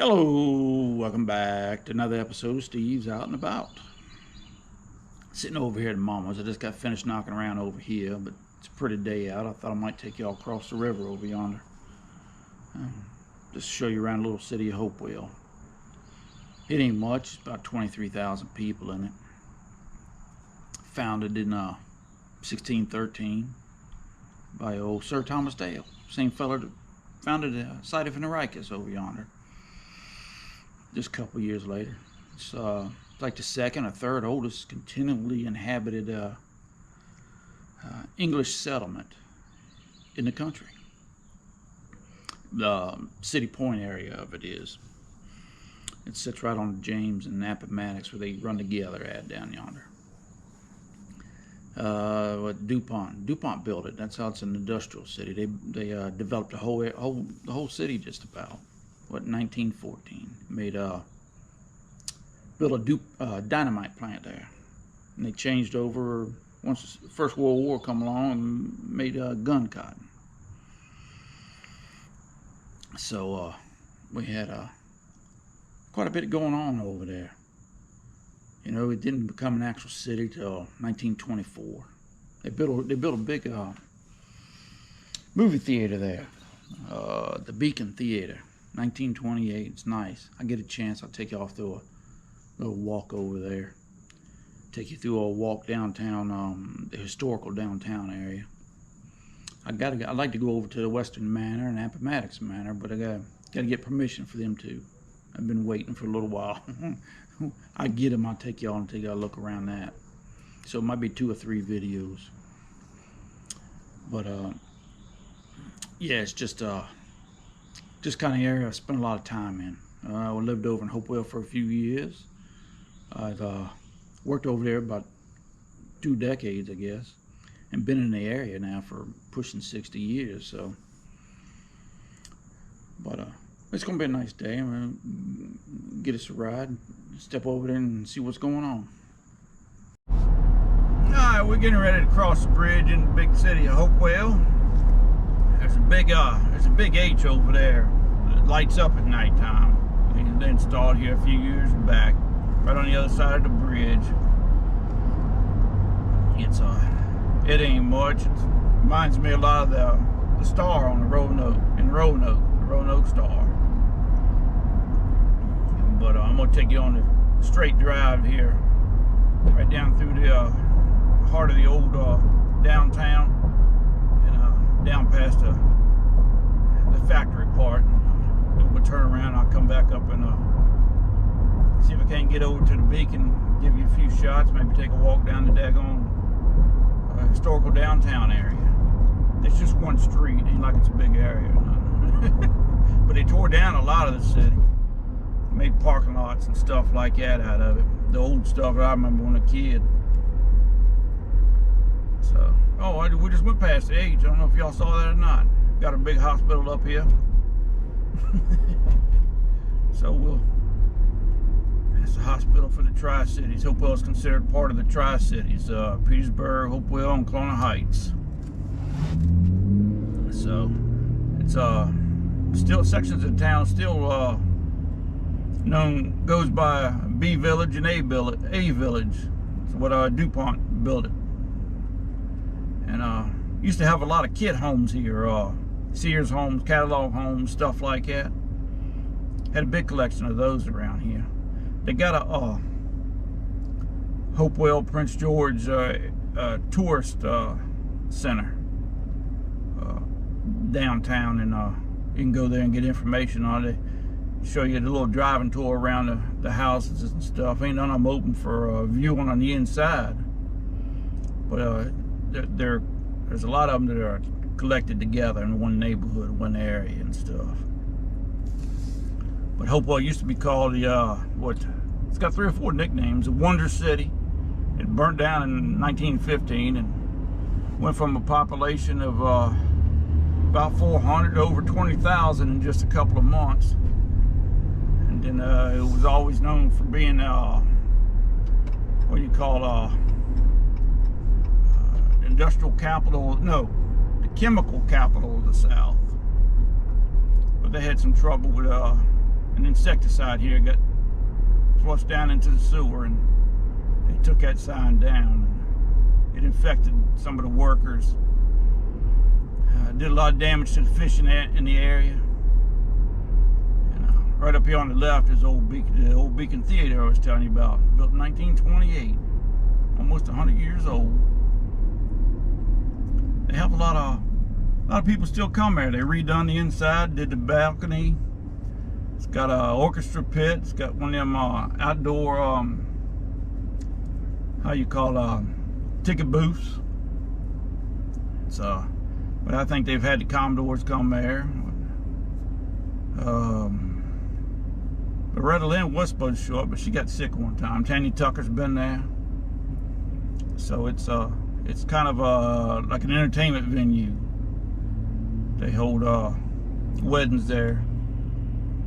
Hello, welcome back to another episode of Steve's Out and About. Sitting over here at Mama's. I just got finished knocking around over here, but it's a pretty day out. I thought I might take y'all across the river over yonder. Just show you around the little city of Hopewell. It ain't much, it's about 23,000 people in it. Founded in 1613 by old Sir Thomas Dale. Same fella that founded the site of Henricus over yonder. Just a couple years later. It's like the second or third oldest continually inhabited English settlement in the country. The City Point area of it is. It sits right on the James and Appomattox where they run together at down yonder. DuPont built it. That's how it's an industrial city. They developed the whole city just about. What, 1914, built a dynamite plant there, and they changed over once the First World War come along and made gun cotton. So we had quite a bit going on over there. You know, it didn't become an actual city till 1924. They built a big movie theater there, the Beacon Theater. 1928. It's nice. I get a chance, I'll take you off through a little walk over there. Take you through a walk downtown, the historical downtown area. I'd like to go over to the Western Manor and Appomattox Manor, but I gotta get permission for them too. I've been waiting for a little while. I get them. I'll take y'all and take a look around that. So it might be 2 or 3 videos. But yeah, it's just kind of area I spent a lot of time in. I lived over in Hopewell for a few years. I've worked over there about 2 decades, I guess, and been in the area now for pushing 60 years. So, but it's gonna be a nice day. I'm gonna get us a ride, step over there and see what's going on. All right, we're getting ready to cross the bridge in the big city of Hopewell. There's a big H over there that lights up at nighttime. They installed here a few years back, right on the other side of the bridge. It ain't much. It reminds me a lot of the star on the Roanoke, the Roanoke Star. But I'm gonna take you on the straight drive here, right down through the heart of the old downtown. Down past the factory part. We'll turn around. I'll come back up and see if I can't get over to the Beacon, give you a few shots, maybe take a walk down the daggone historical downtown area. It's just one street. It ain't like it's a big area. But they tore down a lot of the city. Made parking lots and stuff like that out of it. The old stuff that I remember when I was a kid. So, we just went past the H. I don't know if y'all saw that or not. Got a big hospital up here. So it's a hospital for the Tri-Cities. Hopewell is considered part of the Tri-Cities. Petersburg, Hopewell, and Colonial Heights. So it's still sections of town still goes by B Village and A Village. It's what DuPont built it. And used to have a lot of kid homes here, Sears homes, catalog homes, stuff like that. Had a big collection of those around here. They got a Hopewell Prince George tourist center downtown, and you can go there and get information on it. Show you the little driving tour around the houses and stuff. Ain't none of them open for viewing on the inside, but there's a lot of them that are collected together in one neighborhood, one area and stuff. But Hopewell used to be called it's got 3 or 4 nicknames. The Wonder City. It burnt down in 1915 and went from a population of about 400 to over 20,000 in just a couple of months. And then it was always known for being industrial capital, no, the chemical capital of the South. But they had some trouble with an insecticide here got flushed down into the sewer, and they took that sign down. And it infected some of the workers. Did a lot of damage to the fish in the area. And right up here on the left is the old Beacon Theater I was telling you about, built in 1928, almost 100 years old. They have a lot of people still come there. They redone the inside, did the balcony. It's got an orchestra pit. It's got one of them outdoor, how you call ticket booths. It's but I think they've had the Commodores come there. Loretta Lynn was supposed to show up, but she got sick one time. Tanya Tucker's been there. So it's kind of like an entertainment venue. They hold weddings there,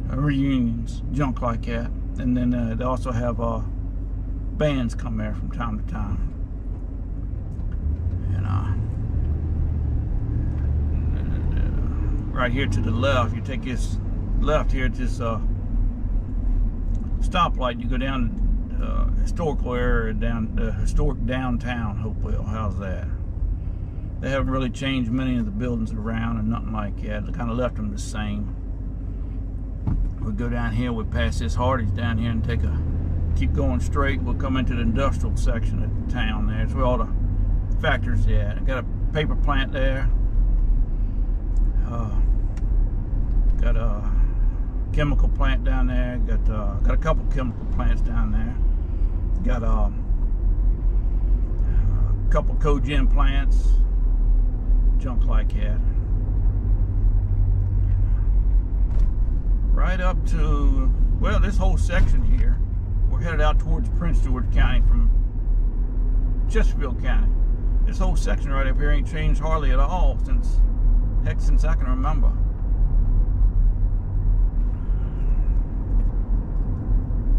reunions, junk like that. And then they also have bands come there from time to time. And right here to the left, you take this left here at this stoplight, you go down the historical area, down the historic downtown Hopewell. How's that? They haven't really changed many of the buildings around and nothing like that. They kind of left them the same. We'll go down here, we'll pass this Hardee's down here and keep going straight. We'll come into the industrial section of the town there. It's where all the factories are at. Got a paper plant there. Got a chemical plant down there. Got a couple chemical plants down there. Got a couple cogen plants, junk like that. Right up to, well, this whole section here, we're headed out towards Prince George County from Chesterfield County. This whole section right up here ain't changed hardly at all since I can remember.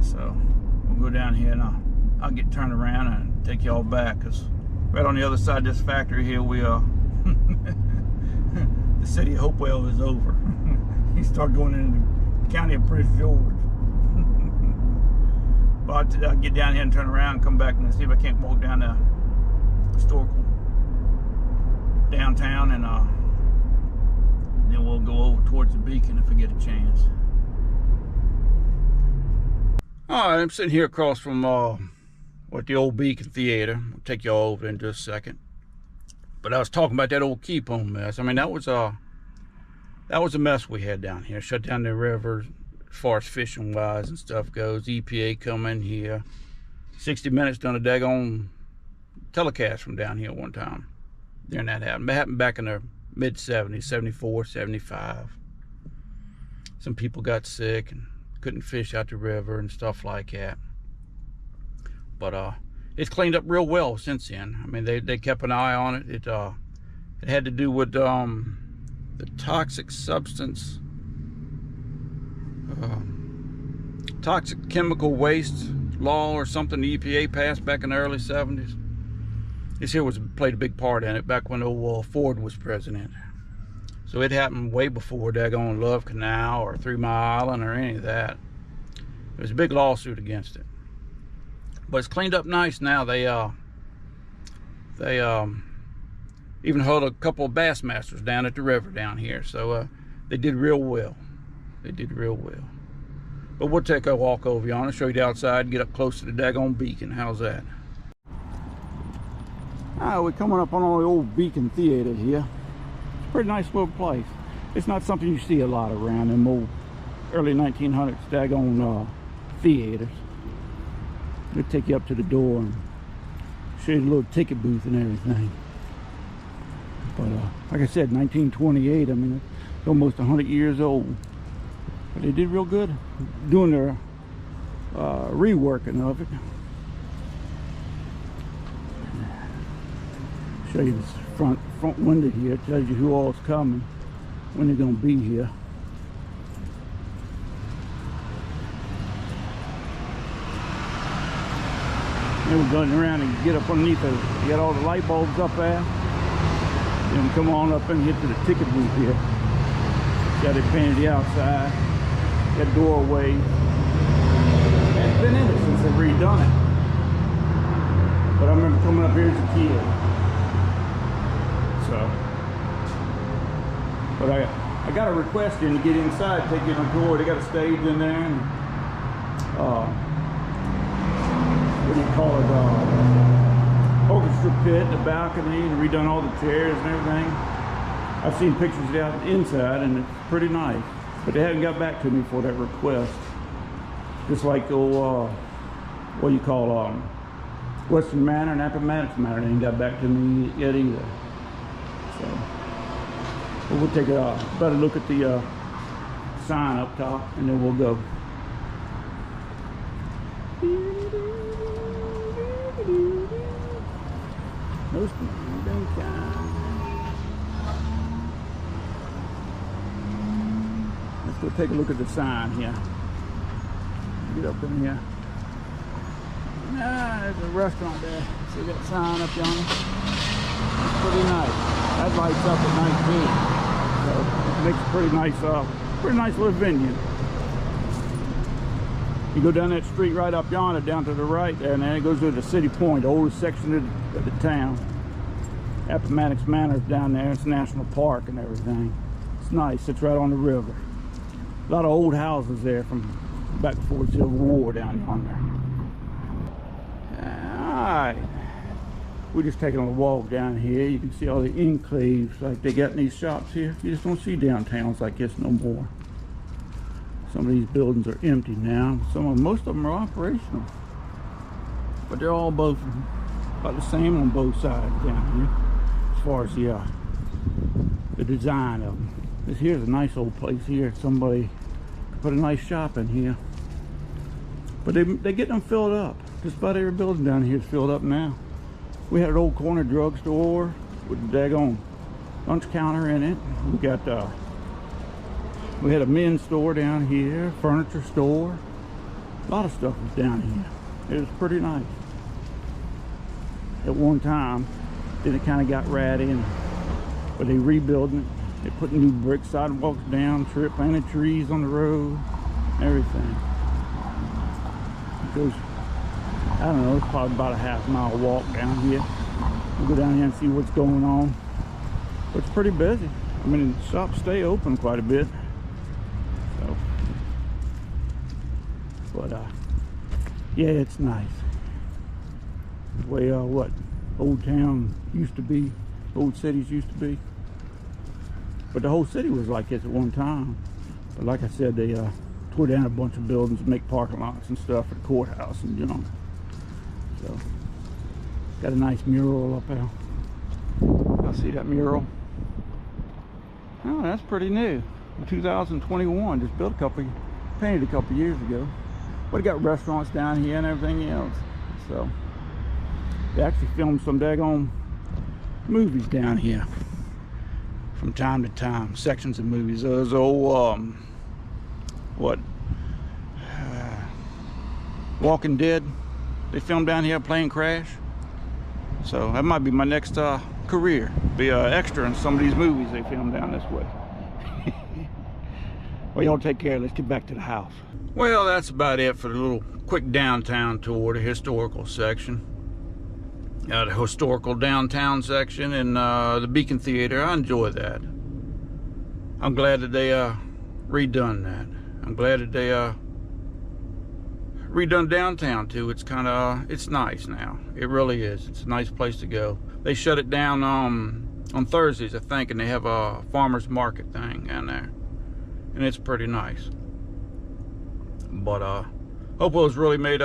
So we'll go down here and I'll get turned around and take y'all back, because right on the other side of this factory here, we the city of Hopewell is over. You start going into the county of Prince George. But I'll get down here and turn around and come back and see if I can't walk down the historical downtown, and then we'll go over towards the Beacon if we get a chance. Alright, I'm sitting here across from the old Beacon Theater. I'll take y'all over in just a second. But I was talking about that old Keepone mess. I mean, that was a mess we had down here. Shut down the river as far as fishing wise and stuff goes. EPA come in here. 60 Minutes done a daggone telecast from down here one time. During that happened. It happened back in the mid 70s, 74, 75. Some people got sick and couldn't fish out the river and stuff like that. But it's cleaned up real well since then. I mean, they kept an eye on it. It had to do with the toxic substance, toxic chemical waste law or something the EPA passed back in the early 70s. This here played a big part in it back when old Ford was president. So it happened way before daggone Love Canal or 3 Mile Island or any of that. There was a big lawsuit against it. But it's cleaned up nice now. They even held a couple of Bassmasters down at the river down here. So they did real well. They did real well. But we'll take a walk over here. I'll show you the outside, get up close to the daggone Beacon. How's that? We're coming up on the old Beacon Theater here. It's a pretty nice little place. It's not something you see a lot around them old early 1900s daggone theaters. We'll take you up to the door and show you the little ticket booth and everything. But like I said, 1928, I mean, it's almost 100 years old. But they did real good doing their reworking of it. Show you this front window here. It tells you who all's coming, when they're going to be here. Then we're going around and get up underneath those. You got all the light bulbs up there. Then come on up and get to the ticket booth here. Got it painted the outside. Got doorways. It's been in it since they redone it. But I remember coming up here as a kid. So, but I got a request in to get inside, take it on tour. They got a stage in there, and what do you call it? Orchestra pit, the balcony, and redone all the chairs and everything. I've seen pictures of the inside, and it's pretty nice. But they haven't got back to me for that request. Just like what do you call Western Manor and Appomattox Manor, they ain't got back to me yet either. So, but we'll take a better look at the sign up top, and then we'll go. Let's go take a look at the sign here. Get up in here. There's a restaurant there. See that sign up yonder? It's pretty nice. That lights up at night too. So it makes a pretty nice little venue. You go down that street right up yonder, down to the right there, and then it goes to the city point, the oldest section of the town. Appomattox Manor is down there. It's a national park and everything. It's nice. It's right on the river. A lot of old houses there from back before the Civil War down yonder. Alright. We're just taking a walk down here. You can see all the enclaves like they got in these shops here. You just don't see downtowns like this no more. Some of these buildings are empty now. Most of them are operational. But they're all both about the same on both sides down here. As far as the design of them. This here's a nice old place here. Somebody put a nice shop in here. But they get them filled up. Just about every building down here is filled up now. We had an old corner drugstore with a daggone lunch counter in it. We had a men's store down here, furniture store. A lot of stuff was down here. It was pretty nice. At one time, then it kind of got ratty, but they rebuilding it. They put new brick sidewalks down, planted trees on the road, everything. It goes, I don't know, it's probably about a half-mile walk down here. We'll go down here and see what's going on. But it's pretty busy. I mean, the shops stay open quite a bit. So, but yeah, it's nice. The way what old town used to be, old cities used to be. But the whole city was like this at one time. But like I said, they tore down a bunch of buildings and make parking lots and stuff for the courthouse and junk. So, got a nice mural up there. Y'all see that mural? Oh, that's pretty new. In 2021, just built painted a couple years ago. But it got restaurants down here and everything else. So, they actually filmed some daggone movies down here. From time to time, sections of movies. Those old, Walking Dead. They filmed down here, plane crash. So that might be my next career. Be an extra in some of these movies they film down this way. Well, y'all take care. Let's get back to the house. Well, that's about it for the little quick downtown tour, the historical section. The historical downtown section and the Beacon Theater. I enjoy that. I'm glad that they redone that. I'm glad that they redone downtown too. It's it's nice now. It really is. It's a nice place to go. They shut it down on Thursdays, I think, and they have a farmers market thing down there, and it's pretty nice. But Hopewell's really made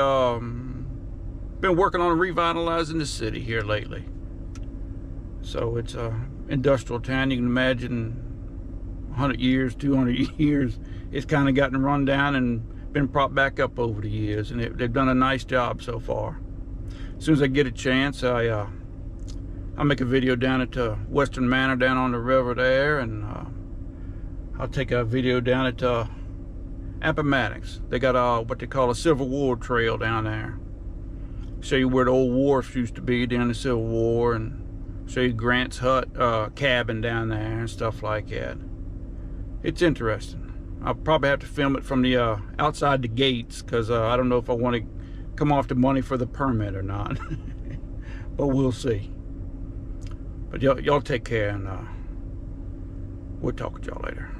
been working on revitalizing the city here lately. So it's a industrial town. You can imagine 100 years, 200 years, it's kind of gotten run down and been propped back up over the years, and they've done a nice job so far. As soon as I get a chance, I'll make a video down at Western Manor down on the river there, and I'll take a video down at Appomattox. They got what they call a Civil War trail down there. Show you where the old wharfs used to be during the Civil War, and show you Grant's hut, cabin down there and stuff like that. It's interesting. I'll probably have to film it from the outside the gates, because I don't know if I want to come off the money for the permit or not. But we'll see. But y'all take care, and we'll talk with y'all later.